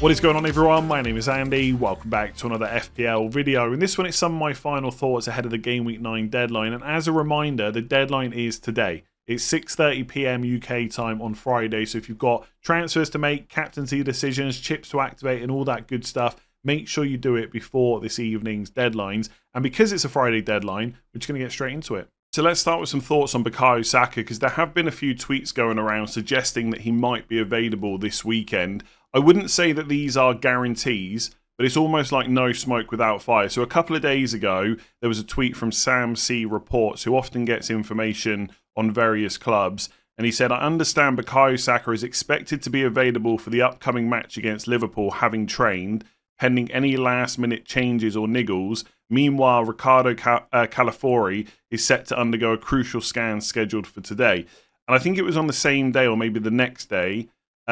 What is going on, everyone? My name is Andy. Welcome back to another FPL video. In this one, it's some of my final thoughts ahead of the Game Week 9 deadline. And as a reminder, the deadline is today. It's 6:30 PM UK time on Friday. So if you've got transfers to make, captaincy decisions, chips to activate, and all that good stuff, make sure you do it before this evening's deadlines. And because it's a Friday deadline, we're just going to get straight into it. So let's start with some thoughts on Bukayo Saka, because there have been a few tweets going around suggesting that he might be available this weekend. I wouldn't say that these are guarantees, but it's almost like no smoke without fire. So a couple of days ago, there was a tweet from Sam C Reports, who often gets information on various clubs. And he said, I understand Bukayo Saka is expected to be available for the upcoming match against Liverpool, having trained, pending any last-minute changes or niggles. Meanwhile, Ricardo Calafiori is set to undergo a crucial scan scheduled for today. And I think it was on the same day or maybe the next day,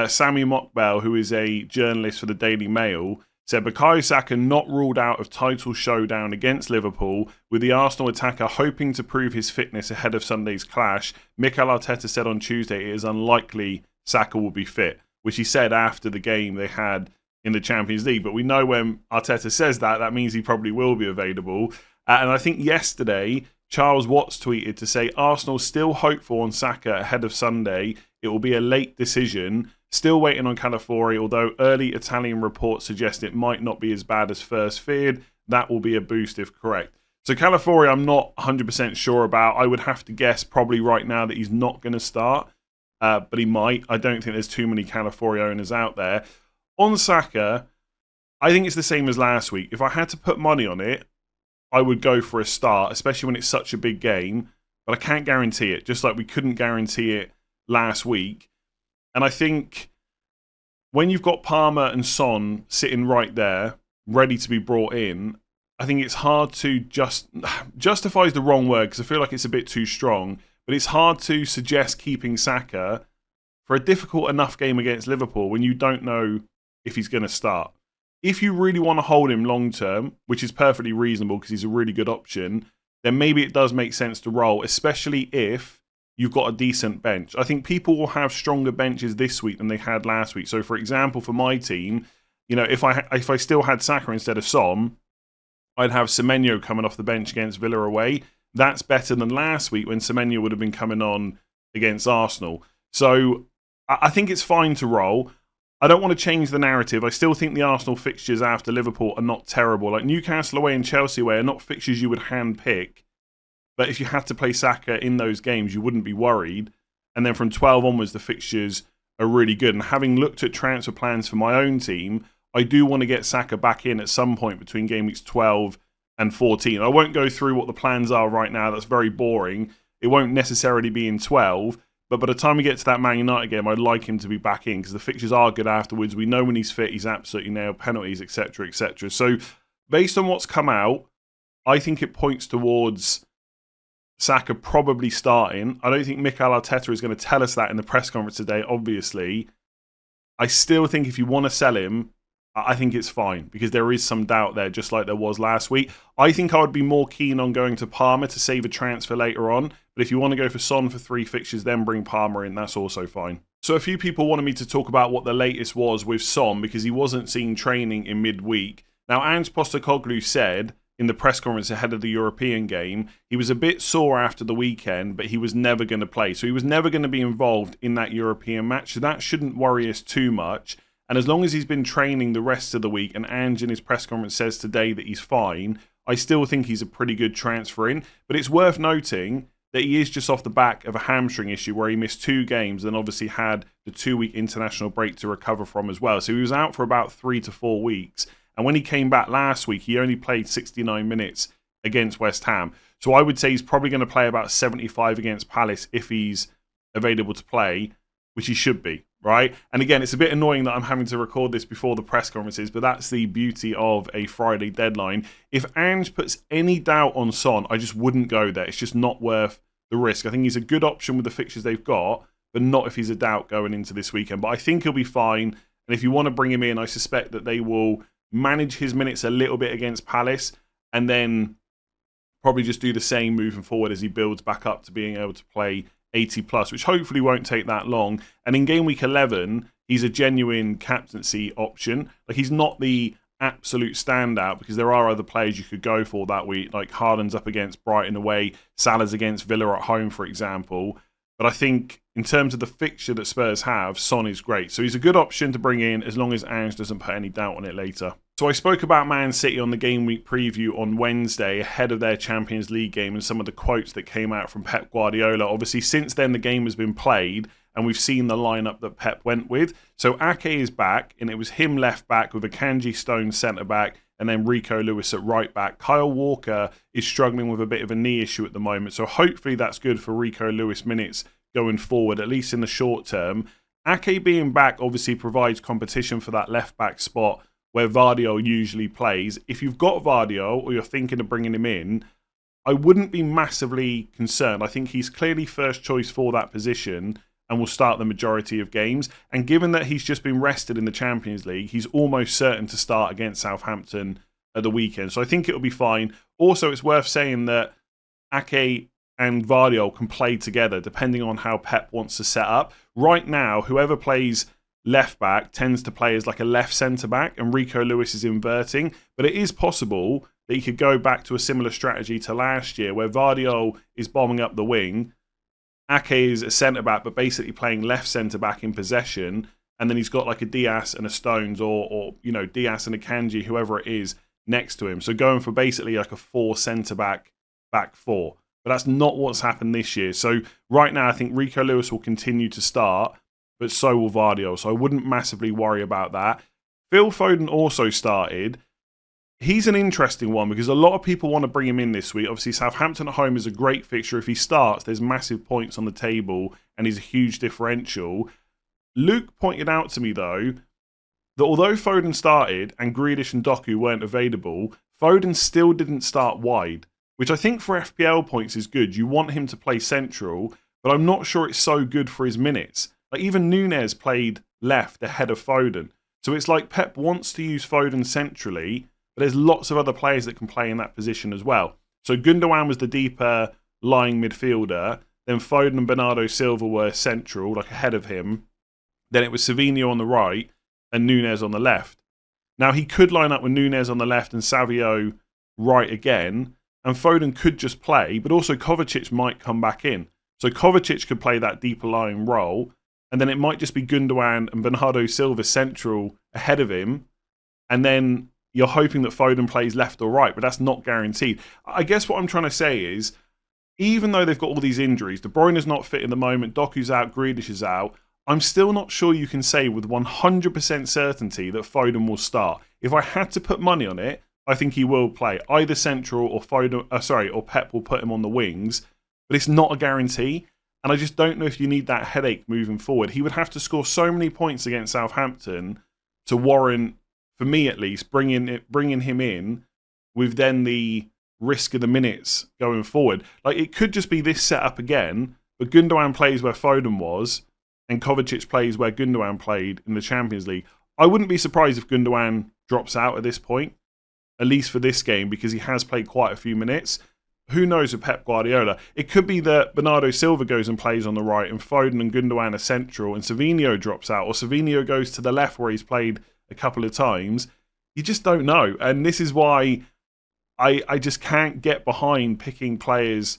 Sami Mokbel, who is a journalist for the Daily Mail, said Bukayo Saka not ruled out of title showdown against Liverpool, with the Arsenal attacker hoping to prove his fitness ahead of Sunday's clash. Mikel Arteta said on Tuesday it is unlikely Saka will be fit, which he said after the game they had in the Champions League. But we know when Arteta says that, that means he probably will be available. And I think yesterday, Charles Watts tweeted to say Arsenal still hopeful on Saka ahead of Sunday. It will be a late decision. Still waiting on Calafiori, although early Italian reports suggest it might not be as bad as first feared. That will be a boost if correct. So Calafiori, I'm not 100% sure about. I would have to guess probably right now that he's not going to start, but he might. I don't think there's too many Calafiori owners out there. On Saka, I think it's the same as last week. If I had to put money on it, I would go for a start, especially when it's such a big game. But I can't guarantee it, just like we couldn't guarantee it last week. And I think when you've got Palmer and Son sitting right there, ready to be brought in, I think it's hard to justify is the wrong word because I feel like it's a bit too strong, but it's hard to suggest keeping Saka for a difficult enough game against Liverpool when you don't know if he's going to start. If you really want to hold him long term, which is perfectly reasonable because he's a really good option, then maybe it does make sense to roll, especially if you've got a decent bench. I think people will have stronger benches this week than they had last week. So, for example, for my team, you know, if I still had Saka instead of Son, I'd have Semenyo coming off the bench against Villa away. That's better than last week when Semenyo would have been coming on against Arsenal. So, I think it's fine to roll. I don't want to change the narrative. I still think the Arsenal fixtures after Liverpool are not terrible. Like Newcastle away and Chelsea away are not fixtures you would hand-pick. But if you had to play Saka in those games, you wouldn't be worried. And then from 12 onwards, the fixtures are really good. And having looked at transfer plans for my own team, I do want to get Saka back in at some point between game weeks 12 and 14. I won't go through what the plans are right now. That's very boring. It won't necessarily be in 12. But by the time we get to that Man United game, I'd like him to be back in because the fixtures are good afterwards. We know when he's fit, he's absolutely nailed penalties, etc., etc. So based on what's come out, I think it points towards Saka probably starting. I don't think Mikel Arteta is going to tell us that in the press conference today, obviously. I still think if you want to sell him, I think it's fine because there is some doubt there, just like there was last week. I think I would be more keen on going to Palmer to save a transfer later on. But if you want to go for Son for 3 fixtures, then bring Palmer in. That's also fine. So a few people wanted me to talk about what the latest was with Son because he wasn't seen training in midweek. Now, Ange Postecoglou said in the press conference ahead of the European game, he was a bit sore after the weekend, but he was never going to play. So he was never going to be involved in that European match. So that shouldn't worry us too much. And as long as he's been training the rest of the week, and Ange in his press conference says today that he's fine, I still think he's a pretty good transfer in. But it's worth noting that he is just off the back of a hamstring issue where he missed 2 games and obviously had the 2-week international break to recover from as well. So he was out for about 3 to 4 weeks. And when he came back last week, he only played 69 minutes against West Ham. So I would say he's probably going to play about 75 against Palace if he's available to play, which he should be, right? And again, it's a bit annoying that I'm having to record this before the press conferences, but that's the beauty of a Friday deadline. If Ange puts any doubt on Son, I just wouldn't go there. It's just not worth the risk. I think he's a good option with the fixtures they've got, but not if he's a doubt going into this weekend. But I think he'll be fine. And if you want to bring him in, I suspect that they will manage his minutes a little bit against Palace and then probably just do the same moving forward as he builds back up to being able to play 80 plus, which hopefully won't take that long. And in game week 11, he's a genuine captaincy option. Like, he's not the absolute standout because there are other players you could go for that week, like Haaland's up against Brighton away, Salah's against Villa at home, for example. But I think in terms of the fixture that Spurs have, Son is great. So he's a good option to bring in as long as Ange doesn't put any doubt on it later. So I spoke about Man City on the Game Week preview on Wednesday ahead of their Champions League game and some of the quotes that came out from Pep Guardiola. Obviously, since then, the game has been played and we've seen the lineup that Pep went with. So Ake is back, and it was him left back with Akanji Stone centre back and then Rico Lewis at right back. Kyle Walker is struggling with a bit of a knee issue at the moment, so hopefully that's good for Rico Lewis minutes going forward, at least in the short term. Ake being back obviously provides competition for that left back spot where Vardiol usually plays. If you've got Vardiol or you're thinking of bringing him in, I wouldn't be massively concerned. I think he's clearly first choice for that position and will start the majority of games. And given that he's just been rested in the Champions League, he's almost certain to start against Southampton at the weekend. So I think it'll be fine. Also, it's worth saying that Ake and Vardiol can play together depending on how Pep wants to set up. Right now, whoever plays left back tends to play as like a left centre back, and Rico Lewis is inverting. But it is possible that he could go back to a similar strategy to last year where Vardiol is bombing up the wing, Ake is a centre-back, but basically playing left centre-back in possession, and then he's got like a Diaz and a Stones or Diaz and a Kanji, whoever it is, next to him. So going for basically like a 4 centre-back, back 4. But that's not what's happened this year. So right now, I think Rico Lewis will continue to start, but so will Vardiol. So I wouldn't massively worry about that. Phil Foden also started. He's an interesting one because a lot of people want to bring him in this week. Obviously, Southampton at home is a great fixture. If he starts, there's massive points on the table and he's a huge differential. Luke pointed out to me, though, that although Foden started and Grealish and Doku weren't available, Foden still didn't start wide, which I think for FPL points is good. You want him to play central, but I'm not sure it's so good for his minutes. Like, even Nunez played left ahead of Foden. So it's like Pep wants to use Foden centrally, but there's lots of other players that can play in that position as well. So Gundogan was the deeper lying midfielder. Then Foden and Bernardo Silva were central, like ahead of him. Then it was Savinho on the right and Nunez on the left. Now, he could line up with Nunez on the left and Savio right again, and Foden could just play, but also Kovacic might come back in. So Kovacic could play that deeper lying role, and then it might just be Gundogan and Bernardo Silva central ahead of him, and then you're hoping that Foden plays left or right, but that's not guaranteed. I guess what I'm trying to say is, even though they've got all these injuries, De Bruyne is not fit in the moment, Doku's out, Grealish is out, I'm still not sure you can say with 100% certainty that Foden will start. If I had to put money on it, I think he will play either central or or Pep will put him on the wings, but it's not a guarantee. And I just don't know if you need that headache moving forward. He would have to score so many points against Southampton to warrant, for me at least, bringing him in with then the risk of the minutes going forward. Like, it could just be this setup again, but Gundogan plays where Foden was, and Kovacic plays where Gundogan played in the Champions League. I wouldn't be surprised if Gundogan drops out at this point, at least for this game, because he has played quite a few minutes. Who knows with Pep Guardiola? It could be that Bernardo Silva goes and plays on the right, and Foden and Gundogan are central, and Savinho drops out, or Savinho goes to the left where he's played a couple of times. You just don't know. And this is why I just can't get behind picking players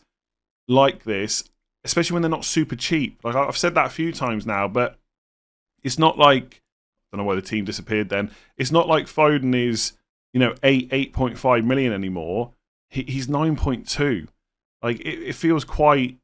like this, especially when they're not super cheap. Like, I've said that a few times now, but it's not like, I don't know why the team disappeared then. It's not like Foden is, 8.5 million anymore. He's 9.2. Like, it feels quite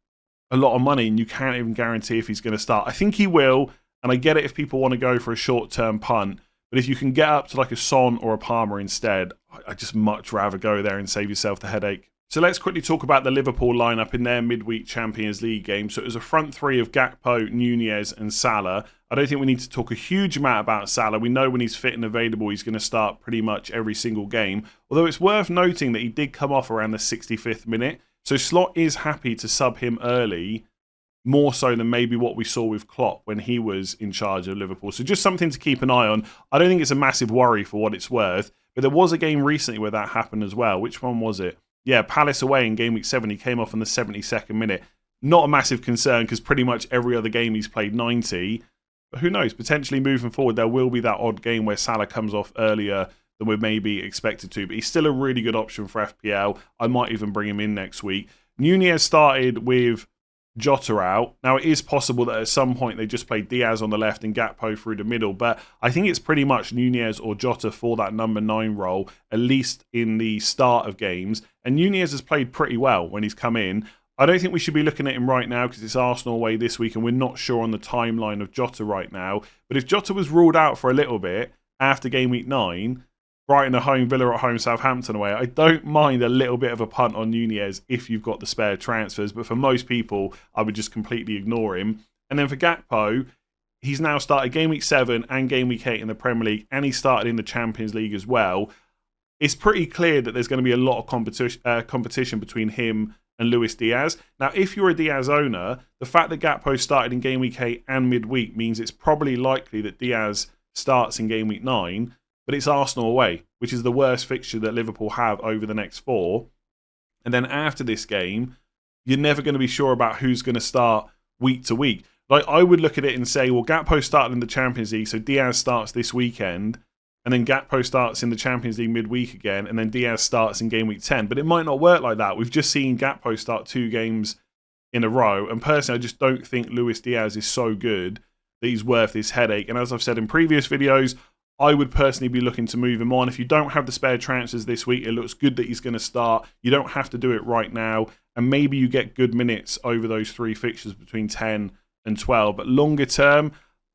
a lot of money, and you can't even guarantee if he's going to start. I think he will, and I get it if people want to go for a short-term punt. But if you can get up to like a Son or a Palmer instead, I'd just much rather go there and save yourself the headache. So let's quickly talk about the Liverpool lineup in their midweek Champions League game. So it was a front three of Gakpo, Nunez and Salah. I don't think we need to talk a huge amount about Salah. We know when he's fit and available, he's going to start pretty much every single game. Although it's worth noting that he did come off around the 65th minute. So Slot is happy to sub him early, more so than maybe what we saw with Klopp when he was in charge of Liverpool. So just something to keep an eye on. I don't think it's a massive worry for what it's worth, but there was a game recently where that happened as well. Which one was it? Yeah, Palace away in Game Week 7. He came off in the 72nd minute. Not a massive concern because pretty much every other game he's played 90, But who knows? Potentially moving forward, there will be that odd game where Salah comes off earlier than we're maybe expected to. But he's still a really good option for FPL. I might even bring him in next week. Nunez started with Jota out. Now, it is possible that at some point they just play Diaz on the left and Gakpo through the middle, but I think it's pretty much Nunez or Jota for that number 9 role, at least in the start of games. And Nunez has played pretty well when he's come in. I don't think we should be looking at him right now because it's Arsenal away this week and we're not sure on the timeline of Jota right now. But if Jota was ruled out for a little bit after game week 9, Brighton at home, Villa at home, Southampton away, I don't mind a little bit of a punt on Nunez if you've got the spare transfers. But for most people, I would just completely ignore him. And then for Gakpo, he's now started game week 7 and game week 8 in the Premier League, and he started in the Champions League as well. It's pretty clear that there's going to be a lot of competition between him and Luis Diaz. Now, if you're a Diaz owner, the fact that Gakpo started in game week 8 and midweek means it's probably likely that Diaz starts in game week 9. But it's Arsenal away, which is the worst fixture that Liverpool have over the next 4. And then after this game, you're never going to be sure about who's going to start week to week. Like, I would look at it and say, well, Gakpo started in the Champions League, so Diaz starts this weekend, and then Gakpo starts in the Champions League midweek again, and then Diaz starts in game week 10. But it might not work like that. We've just seen Gakpo start 2 games in a row, and personally, I just don't think Luis Diaz is so good that he's worth this headache. And as I've said in previous videos, I would personally be looking to move him on. If you don't have the spare transfers this week, it looks good that he's going to start. You don't have to do it right now. And maybe you get good minutes over those 3 fixtures between 10 and 12. But longer term,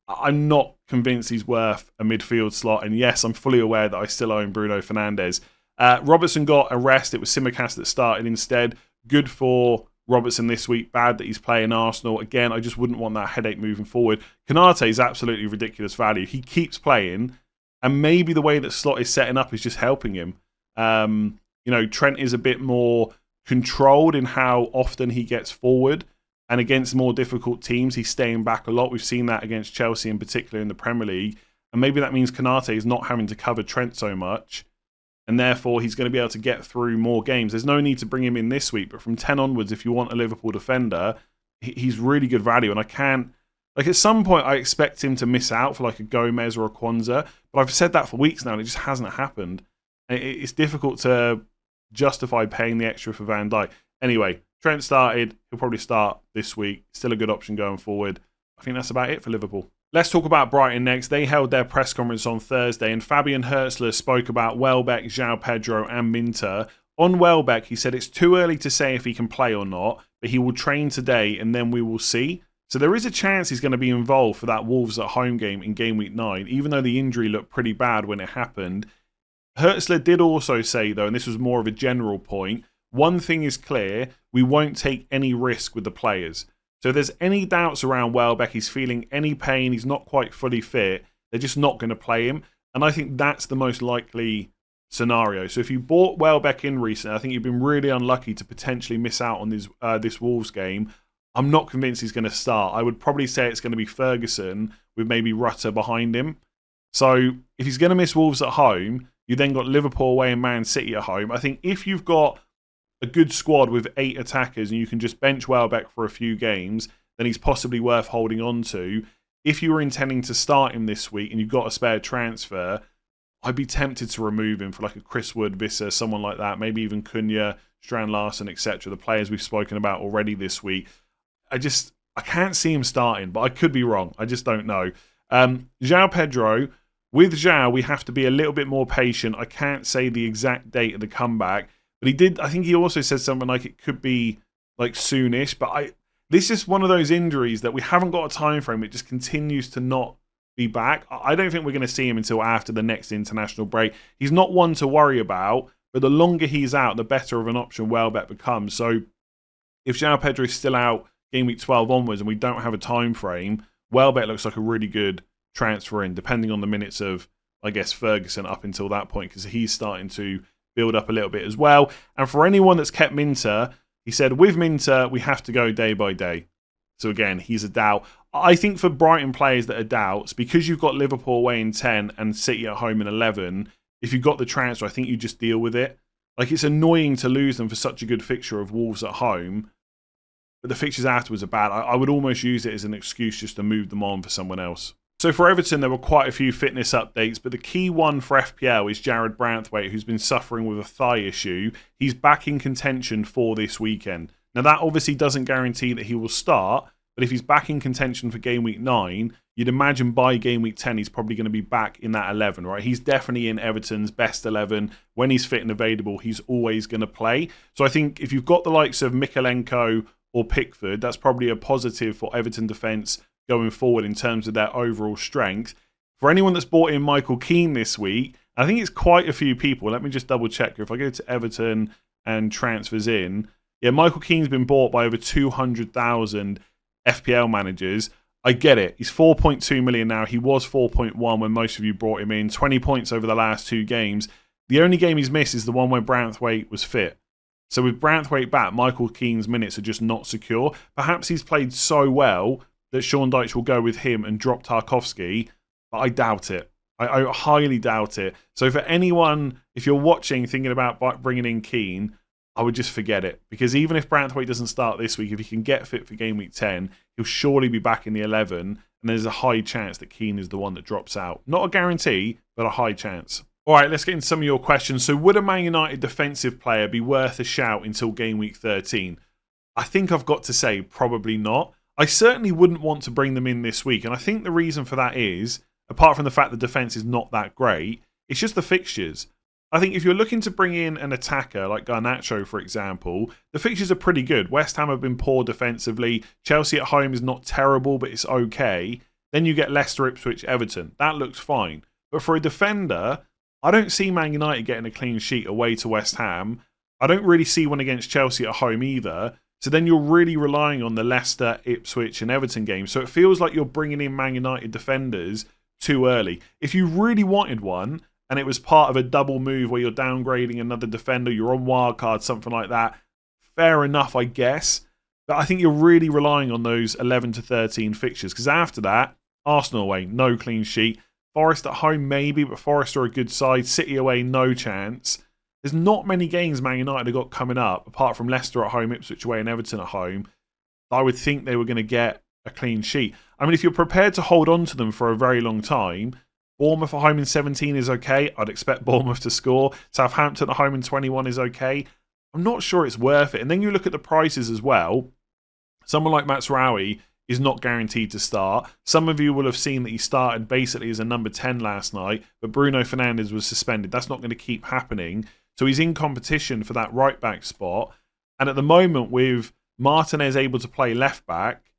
I'm not convinced he's worth a midfield slot. And yes, I'm fully aware that I still own Bruno Fernandes. Robertson got a rest. It was Tsimikas that started instead. Good for Robertson this week. Bad that he's playing Arsenal. Again, I just wouldn't want that headache moving forward. Konate is absolutely ridiculous value. He keeps playing. And maybe the way that Slot is setting up is just helping him. Trent is a bit more controlled in how often he gets forward. And against more difficult teams, he's staying back a lot. We've seen that against Chelsea in particular in the Premier League. And maybe that means Konate is not having to cover Trent so much. And therefore, he's going to be able to get through more games. There's no need to bring him in this week. But from 10 onwards, if you want a Liverpool defender, he's really good value. And I can't... at some point, I expect him to miss out for like a Gomez or a Kwanzaa. But I've said that for weeks now, and it just hasn't happened. It's difficult to justify paying the extra for Van Dijk. Anyway, Trent started. He'll probably start this week. Still a good option going forward. I think that's about it for Liverpool. Let's talk about Brighton next. They held their press conference on Thursday, and Fabian Hürzeler spoke about Welbeck, João Pedro, and Minter. On Welbeck, he said it's too early to say if he can play or not, but he will train today, and then we will see. So there is a chance he's going to be involved for that Wolves at home game in game week 9, even though the injury looked pretty bad when it happened. Hürzeler did also say, though, and this was more of a general point, one thing is clear, we won't take any risk with the players. So if there's any doubts around Welbeck, he's feeling any pain, he's not quite fully fit, they're just not going to play him. And I think that's the most likely scenario. So if you bought Welbeck in recently, I think you've been really unlucky to potentially miss out on this Wolves game. I'm not convinced he's going to start. I would probably say it's going to be Ferguson with maybe Rutter behind him. So if he's going to miss Wolves at home, you then got Liverpool away and Man City at home. I think if you've got a good squad with 8 attackers and you can just bench Welbeck for a few games, then he's possibly worth holding on to. If you were intending to start him this week and you've got a spare transfer, I'd be tempted to remove him for like a Chris Wood, Visser, someone like that. Maybe even Cunha, Strand Larsen, etc. The players we've spoken about already this week. I can't see him starting, but I could be wrong. I just don't know. João Pedro, with João, we have to be a little bit more patient. I can't say the exact date of the comeback, but I think he also said something like it could be like soonish, but this is one of those injuries that we haven't got a time frame. It just continues to not be back. I don't think we're going to see him until after the next international break. He's not one to worry about, but the longer he's out, the better of an option Welbeck becomes. So if João Pedro is still out game week 12 onwards and we don't have a time frame, Welbeck looks like a really good transfer in, depending on the minutes of, I guess, Ferguson up until that point, because he's starting to build up a little bit as well. And for anyone that's kept Minter, he said, with Minter, we have to go day by day. So again, he's a doubt. I think for Brighton players that are doubts, because you've got Liverpool away in 10 and City at home in 11, if you've got the transfer, I think you just deal with it. Like, it's annoying to lose them for such a good fixture of Wolves at home, but the fixtures afterwards are bad. I would almost use it as an excuse just to move them on for someone else. So for Everton, there were quite a few fitness updates, but the key one for FPL is Jarrad Branthwaite, who's been suffering with a thigh issue. He's back in contention for this weekend. Now, that obviously doesn't guarantee that he will start, but if he's back in contention for game week 9, you'd imagine by game week 10, he's probably going to be back in that 11, right? He's definitely in Everton's best 11. When he's fit and available, he's always going to play. So I think if you've got the likes of Mikalenko or Pickford, that's probably a positive for Everton defence going forward in terms of their overall strength. For anyone that's bought in Michael Keane this week, I think it's quite a few people. Let me just double check. If I go to Everton and transfers in, yeah, Michael Keane's been bought by over 200,000 FPL managers. I get it. He's 4.2 million now. He was 4.1 when most of you brought him in. 20 points over the last 2 games. The only game he's missed is the one where Branthwaite was fit. So with Branthwaite back, Michael Keane's minutes are just not secure. Perhaps he's played so well that Sean Dyche will go with him and drop Tarkowski, but I doubt it. I highly doubt it. So for anyone, if you're watching, thinking about bringing in Keane, I would just forget it. Because even if Branthwaite doesn't start this week, if he can get fit for game week 10, he'll surely be back in the 11, and there's a high chance that Keane is the one that drops out. Not a guarantee, but a high chance. All right, let's get into some of your questions. So would a Man United defensive player be worth a shout until game week 13? I think I've got to say probably not. I certainly wouldn't want to bring them in this week, and I think the reason for that is, apart from the fact the defence is not that great, it's just the fixtures. I think if you're looking to bring in an attacker like Garnacho, for example, the fixtures are pretty good. West Ham have been poor defensively. Chelsea at home is not terrible, but it's okay. Then you get Leicester, Ipswich, Everton. That looks fine. But for a defender, I don't see Man United getting a clean sheet away to West Ham. I don't really see one against Chelsea at home either. So then you're really relying on the Leicester, Ipswich and Everton games. So it feels like you're bringing in Man United defenders too early. If you really wanted one and it was part of a double move where you're downgrading another defender, you're on wildcard, something like that, fair enough, I guess. But I think you're really relying on those 11 to 13 fixtures. Because after that, Arsenal away, no clean sheet. Forest at home, maybe, but Forest are a good side. City away, no chance. There's not many games Man United have got coming up, apart from Leicester at home, Ipswich away and Everton at home. I would think they were going to get a clean sheet. I mean, if you're prepared to hold on to them for a very long time, Bournemouth at home in 17 is okay. I'd expect Bournemouth to score. Southampton at home in 21 is okay. I'm not sure it's worth it. And then you look at the prices as well. Someone like Mazraoui is not guaranteed to start. Some of you will have seen that he started basically as a number 10 last night, but Bruno Fernandes was suspended. That's not going to keep happening. So he's in competition for that right-back spot. And at the moment, with Martinez able to play left-back,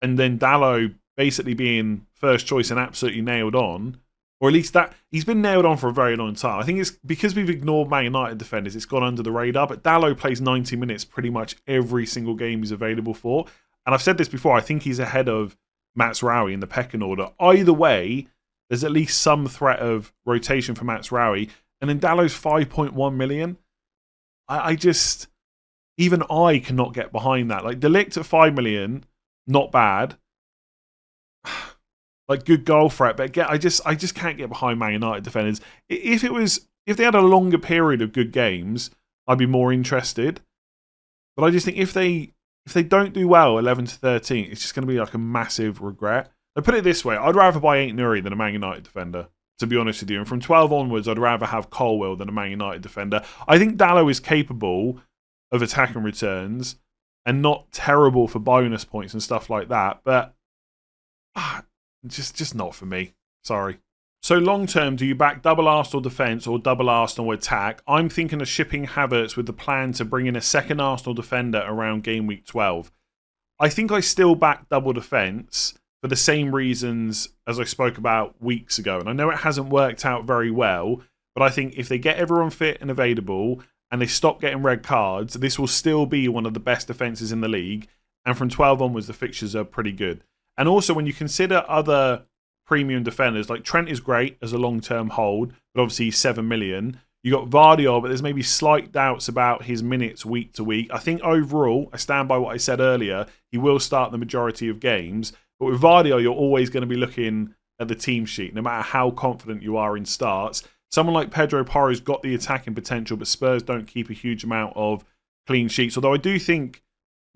and then Dalot basically being first choice and absolutely nailed on, or at least that he's been nailed on for a very long time. I think it's because we've ignored Man United defenders, it's gone under the radar, but Dalot plays 90 minutes pretty much every single game he's available for. And I've said this before, I think he's ahead of Mazraoui in the pecking order. Either way, there's at least some threat of rotation for Mazraoui. And then Dallow's 5.1 million. I just, even I cannot get behind that. Like, De Ligt at 5 million, not bad. Like, good goal threat, but I just can't get behind Man United defenders. If they had a longer period of good games, I'd be more interested. But I just think if they don't do well 11 to 13, it's just going to be like a massive regret. I put it this way, I'd rather buy Ait Nouri than a Man United defender, to be honest with you. And from 12 onwards, I'd rather have Colwill than a Man United defender. I think Dalot is capable of attacking returns and not terrible for bonus points and stuff like that. But just not for me. Sorry. So long term, do you back double Arsenal defence or double Arsenal attack? I'm thinking of shipping Havertz with the plan to bring in a second Arsenal defender around game week 12. I think I still back double defence for the same reasons as I spoke about weeks ago. And I know it hasn't worked out very well, but I think if they get everyone fit and available and they stop getting red cards, this will still be one of the best defences in the league. And from 12 onwards, the fixtures are pretty good. And also, when you consider other premium defenders, like Trent is great as a long-term hold, but obviously he's 7 million. You got Vardiol, but there's maybe slight doubts about his minutes week to week. I think overall, I stand by what I said earlier, he will start the majority of games. But with Vardiol, you're always going to be looking at the team sheet, no matter how confident you are in starts. Someone like Pedro Porro's got the attacking potential, but Spurs don't keep a huge amount of clean sheets. Although I do think,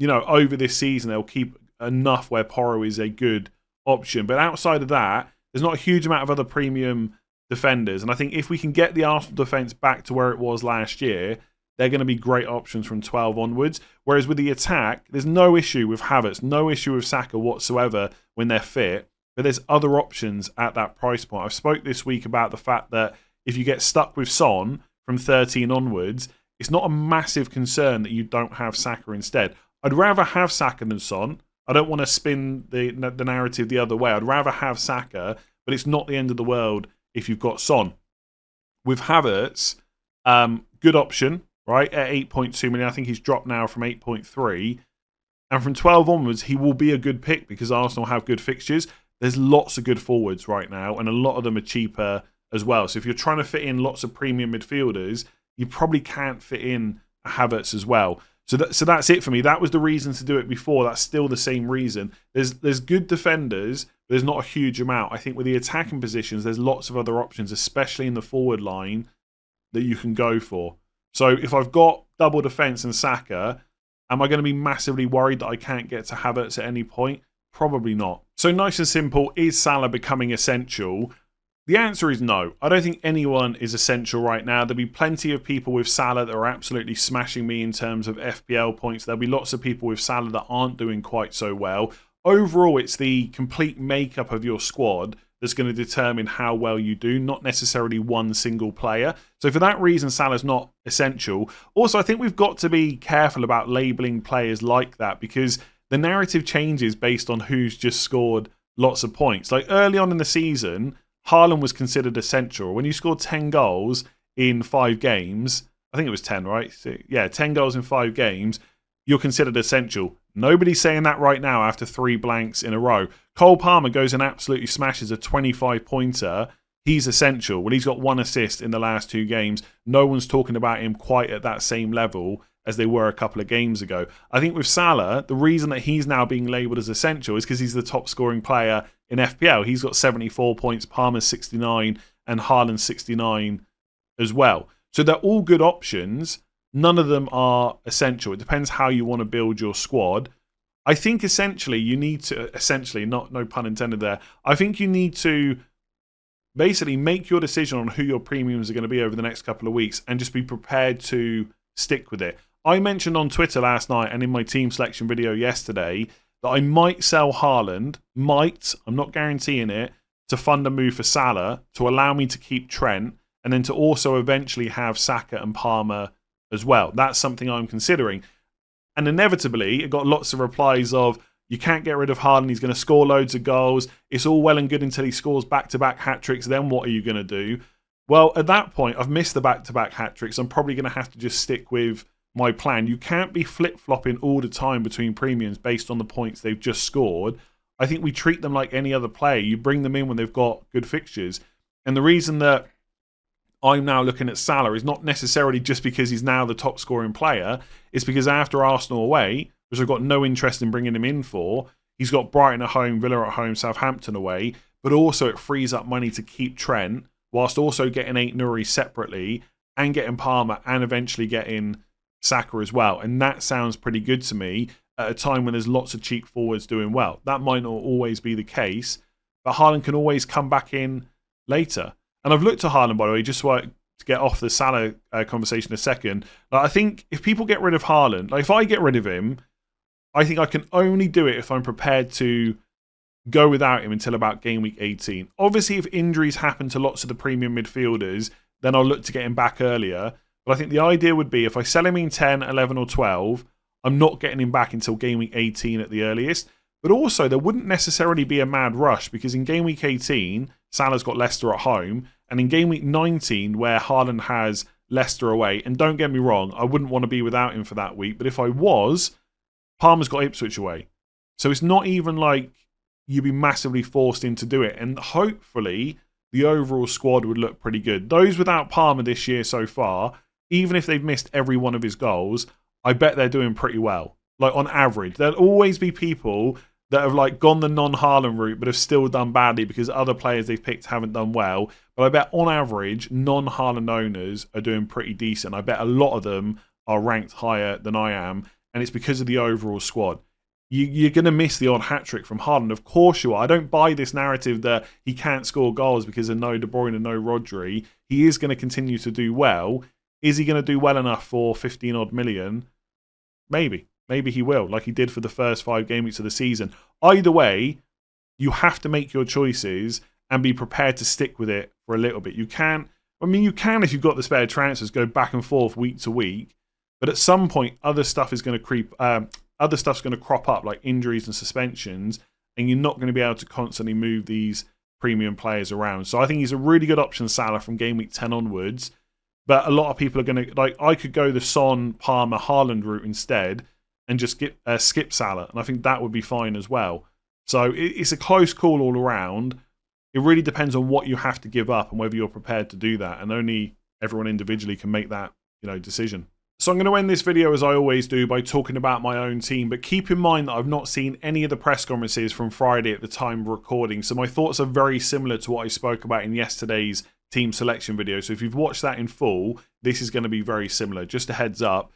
over this season, they'll keep enough where Porro is a good option. But outside of that, There's not a huge amount of other premium defenders. And I think if we can get the Arsenal defence back to where it was last year, they're going to be great options from 12 onwards. Whereas with the attack, there's no issue with Havertz, no issue with Saka whatsoever when they're fit. But there's other options at that price point. I've spoke this week about the fact that if you get stuck with Son from 13 onwards, it's not a massive concern that you don't have Saka instead. I'd rather have Saka than Son. I don't want to spin the narrative the other way. I'd rather have Saka, but it's not the end of the world if you've got Son. With Havertz, good option, right? At 8.2 million, I think he's dropped now from 8.3. And from 12 onwards, he will be a good pick because Arsenal have good fixtures. There's lots of good forwards right now, and a lot of them are cheaper as well. So if you're trying to fit in lots of premium midfielders, you probably can't fit in a Havertz as well. So that's it for me. That was the reason to do it before. That's still the same reason. There's good defenders, but there's not a huge amount. I think with the attacking positions, there's lots of other options, especially in the forward line, that you can go for. So if I've got double defence and Saka, am I going to be massively worried that I can't get to Havertz at any point? Probably not. So nice and simple, is Salah becoming essential? The answer is no. I don't think anyone is essential right now. There'll be plenty of people with Salah that are absolutely smashing me in terms of FPL points. There'll be lots of people with Salah that aren't doing quite so well. Overall, it's the complete makeup of your squad that's going to determine how well you do, not necessarily one single player. So for that reason, Salah's not essential. Also, I think we've got to be careful about labelling players like that because the narrative changes based on who's just scored lots of points. Like early on in the season, Haaland was considered essential. When you scored 10 goals in 5 games, I think it was 10, right? So, yeah, 10 goals in 5 games, you're considered essential. Nobody's saying that right now after 3 blanks in a row. Cole Palmer goes and absolutely smashes a 25-pointer. He's essential. Well, he's got 1 assist in the last 2 games. No one's talking about him quite at that same level as they were a couple of games ago. I think with Salah, the reason that he's now being labelled as essential is because he's the top scoring player in FPL. He's got 74 points, Palmer's 69, and Haaland 69 as well. So they're all good options. None of them are essential. It depends how you want to build your squad. I think essentially you need to, no pun intended there, I think you need to basically make your decision on who your premiums are going to be over the next couple of weeks and just be prepared to stick with it. I mentioned on Twitter last night and in my team selection video yesterday that I might sell Haaland, I'm not guaranteeing it, to fund a move for Salah to allow me to keep Trent and then to also eventually have Saka and Palmer as well. That's something I'm considering. And inevitably, it got lots of replies of, you can't get rid of Haaland, he's going to score loads of goals, it's all well and good until he scores back-to-back hat-tricks, then what are you going to do? Well, at that point, I've missed the back-to-back hat-tricks, I'm probably going to have to just stick with my plan. You can't be flip-flopping all the time between premiums based on the points they've just scored. I think we treat them like any other player. You bring them in when they've got good fixtures. And the reason that I'm now looking at Salah is not necessarily just because he's now the top scoring player. It's because after Arsenal away, which I've got no interest in bringing him in for, he's got Brighton at home, Villa at home, Southampton away, but also it frees up money to keep Trent whilst also getting Ait-Nouri separately and getting Palmer and eventually getting Saka as well. And that sounds pretty good to me at a time when there's lots of cheap forwards doing well. That might not always be the case, but Haaland can always come back in later. And I've looked at Haaland, by the way, just to get off the Salah conversation a second. I think if people get rid of Haaland, if I get rid of him, I think I can only do it if I'm prepared to go without him until about game week 18. Obviously, if injuries happen to lots of the premium midfielders, then I'll look to get him back earlier. But I think the idea would be if I sell him in 10, 11 or 12, I'm not getting him back until game week 18 at the earliest. But also, there wouldn't necessarily be a mad rush because in game week 18, Salah's got Leicester at home. And in game week 19, where Haaland has Leicester away, and don't get me wrong, I wouldn't want to be without him for that week. But if I was, Palmer's got Ipswich away. So it's not even like you'd be massively forced into do it. And hopefully, the overall squad would look pretty good. Those without Palmer this year so far, even if they've missed every one of his goals, I bet they're doing pretty well. Like on average, there'll always be people that have gone the non-Haaland route but have still done badly because other players they've picked haven't done well. But I bet on average, non-Haaland owners are doing pretty decent. I bet a lot of them are ranked higher than I am, and it's because of the overall squad. you're going to miss the odd hat-trick from Haaland. Of course you are. I don't buy this narrative that he can't score goals because of no De Bruyne and no Rodri. He is going to continue to do well. Is he going to do well enough for 15-odd million? Maybe. Maybe he will, like he did for the first 5 game weeks of the season. Either way, you have to make your choices and be prepared to stick with it for a little bit. You can if you've got the spare transfers, go back and forth week to week. But at some point, other stuff is going to other stuff's going to crop up, like injuries and suspensions, and you're not going to be able to constantly move these premium players around. So I think he's a really good option, Salah, from game week 10 onwards. But a lot of people are going to, like, I could go the Son, Palmer, Haaland route instead and just skip Salah, and I think that would be fine as well. So it's a close call all around. It really depends on what you have to give up and whether you're prepared to do that, and only everyone individually can make that, decision. So I'm going to end this video, as I always do, by talking about my own team, but keep in mind that I've not seen any of the press conferences from Friday at the time of recording, so my thoughts are very similar to what I spoke about in yesterday's team selection video. So if you've watched that in full, this is going to be very similar. Just a heads up.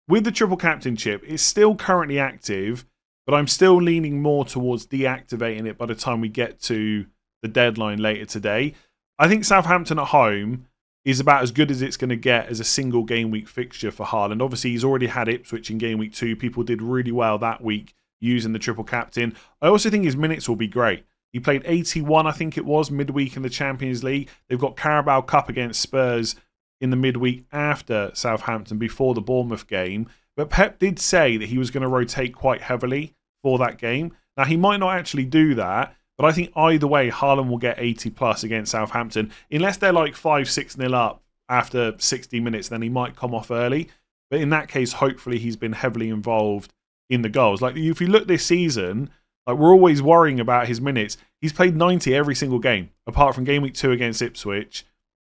With the triple captainship, it's still currently active, but I'm still leaning more towards deactivating it by the time we get to the deadline later today. I think Southampton at home is about as good as it's going to get as a single game week fixture for Haaland. Obviously, he's already had Ipswich in game week 2. People did really well that week using the triple captain. I also think his minutes will be great. He played 81, I think it was, midweek in the Champions League. They've got Carabao Cup against Spurs in the midweek after Southampton, before the Bournemouth game. But Pep did say that he was going to rotate quite heavily for that game. Now, he might not actually do that, but I think either way, Haaland will get 80 plus against Southampton. Unless they're like 5-6-0 up after 60 minutes, then he might come off early. But in that case, hopefully he's been heavily involved in the goals. Like, if you look this season, like, we're always worrying about his minutes. He's played 90 every single game, apart from game week 2 against Ipswich,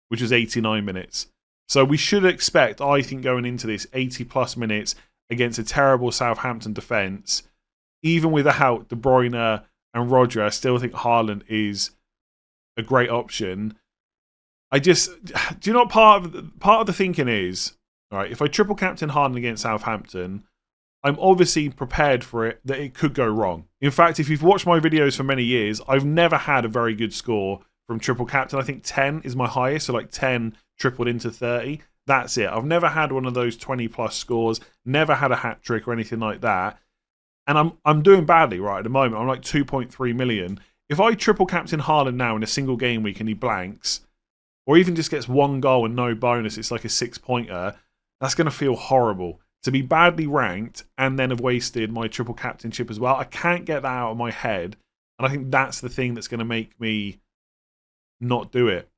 which was 89 minutes. So we should expect, I think, going into this, 80 plus minutes against a terrible Southampton defence. Even without De Bruyne and Rodri, I still think Haaland is a great option. Do you know what part of the thinking is? All right, if I triple captain Haaland against Southampton, I'm obviously prepared for it that it could go wrong. In fact, if you've watched my videos for many years, I've never had a very good score from triple captain. I think 10 is my highest, so like 10 tripled into 30. That's it. I've never had one of those 20 plus scores, never had a hat trick or anything like that. And I'm doing badly right at the moment. I'm like 2.3 million. If I triple captain Haaland now in a single game week and he blanks, or even just gets 1 goal and no bonus, it's like a 6-pointer, that's going to feel horrible. To be badly ranked and then have wasted my triple captainship as well, I can't get that out of my head. And I think that's the thing that's going to make me not do it.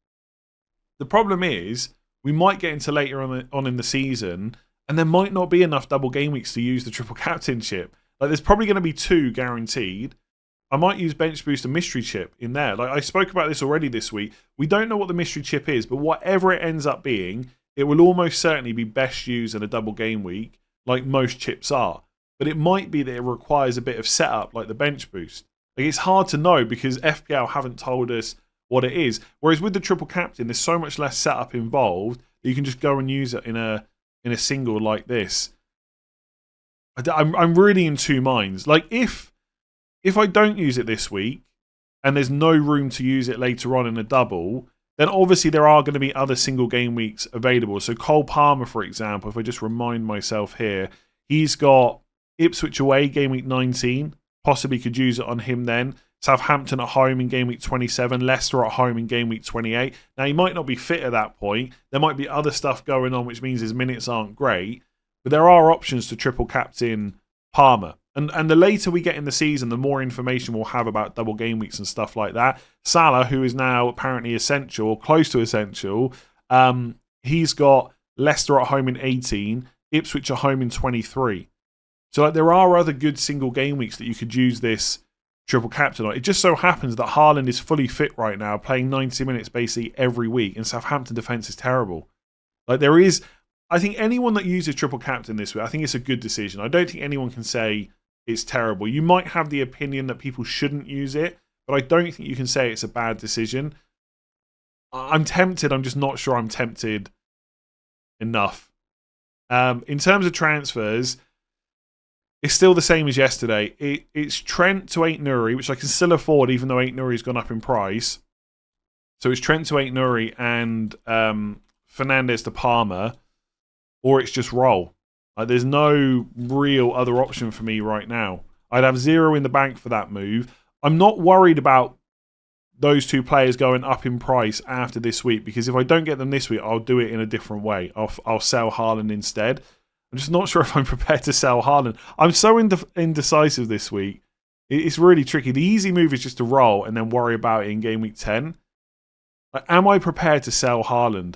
The problem is, we might get into later on in the season, and there might not be enough double game weeks to use the triple captainship. Like, there's probably going to be 2 guaranteed. I might use Bench Boost and Mystery Chip in there. Like, I spoke about this already this week. We don't know what the Mystery Chip is, but whatever it ends up being, it will almost certainly be best used in a double game week, like most chips are. But it might be that it requires a bit of setup, like the Bench Boost. Like, it's hard to know because FPL haven't told us what it is. Whereas with the triple captain, there's so much less setup involved that you can just go and use it in a single like this. I'm really in 2 minds. Like, if I don't use it this week and there's no room to use it later on in a double, then obviously there are going to be other single game weeks available. So Cole Palmer, for example, if I just remind myself here, he's got Ipswich away game week 19. Possibly could use it on him then. Southampton at home in game week 27. Leicester at home in game week 28. Now, he might not be fit at that point. There might be other stuff going on, which means his minutes aren't great. But there are options to triple captain Palmer. And the later we get in the season, the more information we'll have about double game weeks and stuff like that. Salah, who is now apparently essential, or close to essential, he's got Leicester at home in 18, Ipswich at home in 23. So, like, there are other good single game weeks that you could use this triple captain on. It just so happens that Haaland is fully fit right now, playing 90 minutes basically every week, and Southampton defence is terrible. Like, there is, I think anyone that uses triple captain this week, I think it's a good decision. I don't think anyone can say it's terrible. You might have the opinion that people shouldn't use it, but I don't think you can say it's a bad decision. I'm tempted. I'm just not sure I'm tempted enough. In terms of transfers, It's still the same as yesterday. It's Trent to 8 Nuri, which I can still afford even though 8 Nuri's gone up in price. So it's Trent to 8 Nuri and Fernandes to Palmer, or it's just roll. There's no real other option for me right now. I'd have 0 in the bank for that move. I'm not worried about those two players going up in price after this week, because if I don't get them this week, I'll do it in a different way. I'll sell Haaland instead. I'm just not sure if I'm prepared to sell Haaland. I'm so indecisive this week. It's really tricky. The easy move is just to roll and then worry about it in game week 10. Am I prepared to sell Haaland?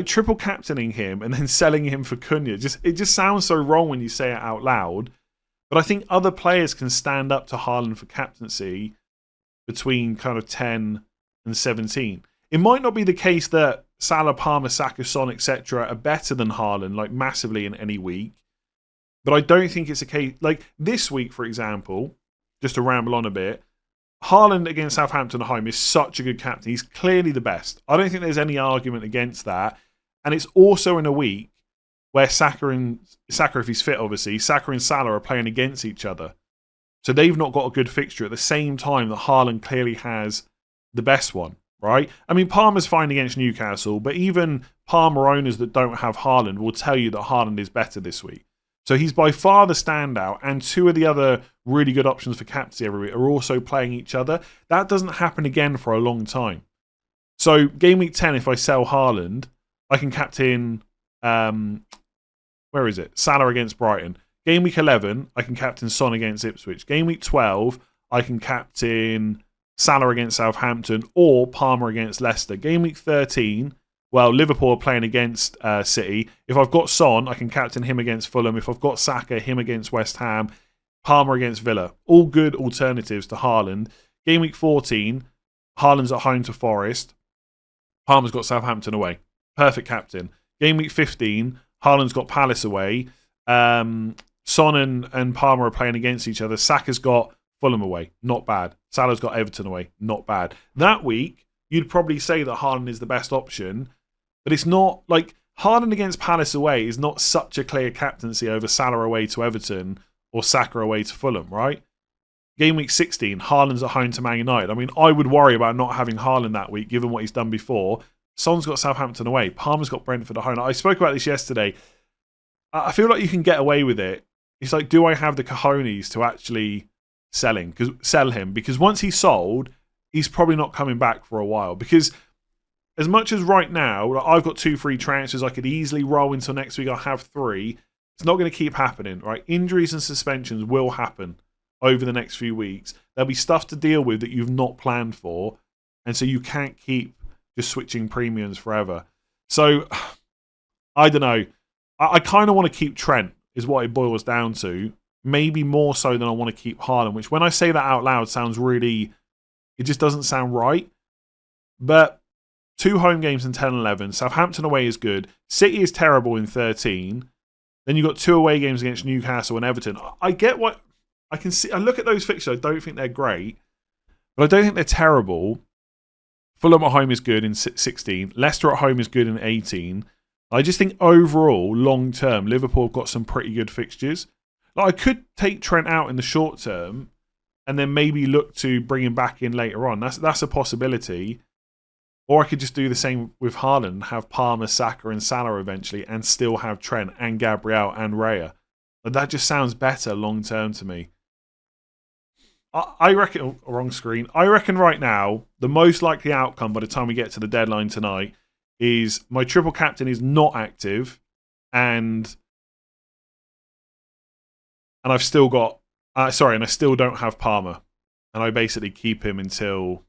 Triple captaining him and then selling him for Cunha. It just sounds so wrong when you say it out loud. But I think other players can stand up to Haaland for captaincy between kind of 10 and 17. It might not be the case that Salah, Palmer, Saka, Son, etc. are better than Haaland, massively in any week. But I don't think it's a case... this week, for example, just to ramble on a bit, Haaland against Southampton at home is such a good captain. He's clearly the best. I don't think there's any argument against that. And it's also in a week where Saka, if he's fit, obviously, Saka and Salah are playing against each other. So they've not got a good fixture at the same time that Haaland clearly has the best one, right? I mean, Palmer's fine against Newcastle, but even Palmer owners that don't have Haaland will tell you that Haaland is better this week. So he's by far the standout, and two of the other really good options for captaincy every week are also playing each other. That doesn't happen again for a long time. So game week 10, if I sell Haaland, I can captain, Salah against Brighton. Game week 11, I can captain Son against Ipswich. Game week 12, I can captain Salah against Southampton or Palmer against Leicester. Game week 13, Liverpool are playing against City. If I've got Son, I can captain him against Fulham. If I've got Saka, him against West Ham. Palmer against Villa. All good alternatives to Haaland. Game week 14, Haaland's at home to Forest. Palmer's got Southampton away. Perfect captain. Game week 15, Haaland's got Palace away. Son and Palmer are playing against each other. Saka's got Fulham away. Not bad. Salah's got Everton away. Not bad. That week, you'd probably say that Haaland is the best option, but it's not Haaland against Palace away is not such a clear captaincy over Salah away to Everton or Saka away to Fulham, right? Game week 16, Haaland's at home to Man United. I mean, I would worry about not having Haaland that week, given what he's done before. Son's got Southampton away. Palmer's got Brentford at home. I spoke about this yesterday. I feel like you can get away with it. It's do I have the cojones to actually sell him? Because once he's sold, he's probably not coming back for a while. Because as much as right now, I've got 2 free transfers, I could easily roll until next week. I'll have 3. It's not going to keep happening, right? Injuries and suspensions will happen over the next few weeks. There'll be stuff to deal with that you've not planned for. And so you can't keep just switching premiums forever. So, I don't know. I kind of want to keep Trent, is what it boils down to. Maybe more so than I want to keep Haaland, which when I say that out loud sounds really... It just doesn't sound right. But 2 home games in 10-11. Southampton away is good. City is terrible in 13. Then you've got 2 away games against Newcastle and Everton. I get what... I can see. I look at those fixtures. I don't think they're great. But I don't think they're terrible. Fulham at home is good in 16. Leicester at home is good in 18. I just think overall, long term, Liverpool have got some pretty good fixtures. I could take Trent out in the short term and then maybe look to bring him back in later on. That's a possibility. Or I could just do the same with Haaland, have Palmer, Saka and Salah eventually, and still have Trent and Gabriel and Raya. That just sounds better long term to me. I reckon... wrong screen. I reckon right now, the most likely outcome by the time we get to the deadline tonight is my triple captain is not active, and I've still got... and I still don't have Palmer. And I basically keep him until...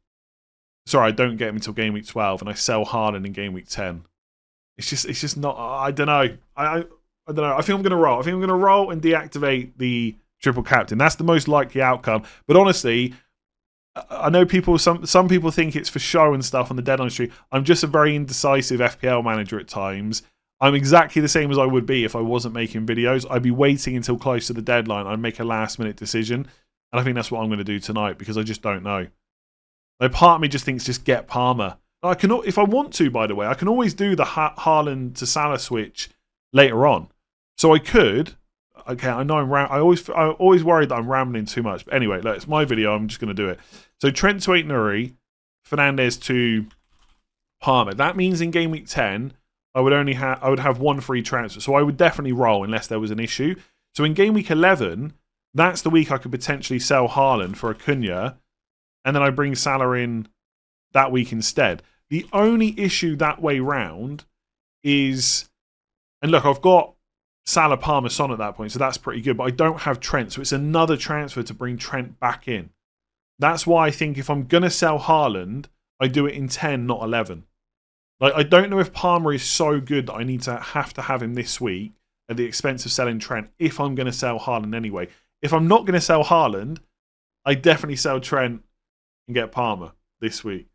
I don't get him until game week 12, and I sell Haaland in game week 10. It's just not... I don't know. I don't know. I think I'm going to roll. I think I'm going to roll and deactivate the triple captain. That's the most likely outcome. But honestly, I know some people think it's for show and stuff on the deadline stream. I'm just a very indecisive FPL manager at times. I'm exactly the same as I would be if I wasn't making videos. I'd be waiting until close to the deadline. I'd make a last minute decision. And I think that's what I'm going to do tonight because I just don't know. Part of me just thinks just get Palmer. I can, if I want to, by the way, I can always do the Haaland to Salah switch later on. So I could, Okay, I know I always worried that I'm rambling too much. But anyway, look, it's my video. I'm just going to do it. So Trent to Nuri, Fernandez to Palmer. That means in game week 10, I would have one free transfer. So I would definitely roll unless there was an issue. So in game week 11, that's the week I could potentially sell Haaland for Acuna, and then I bring Salah in that week instead. The only issue that way round is, and look, I've got Salah, Palmer, Son at that point, so that's pretty good, but I don't have Trent, so it's another transfer to bring Trent back in. That's why I think if I'm going to sell Haaland, I do it in 10, not 11. Like, I don't know if Palmer is so good that I need to have him this week at the expense of selling Trent if I'm going to sell Haaland anyway. If I'm not going to sell Haaland, I definitely sell Trent and get Palmer this week.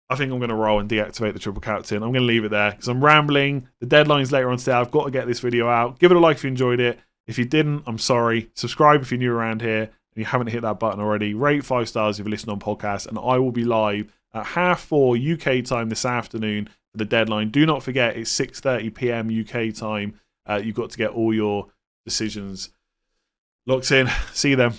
I think I'm going to roll and deactivate the triple captain. I'm going to leave it there because I'm rambling. The deadline's later on today. I've got to get this video out. Give it a like if you enjoyed it. If you didn't, I'm sorry. Subscribe if you're new around here and you haven't hit that button already. Rate 5 stars if you listen on podcasts. And I will be live at 4:30 UK time this afternoon for the deadline. Do not forget, it's 6:30 PM UK time. You've got to get all your decisions locked in. See you then.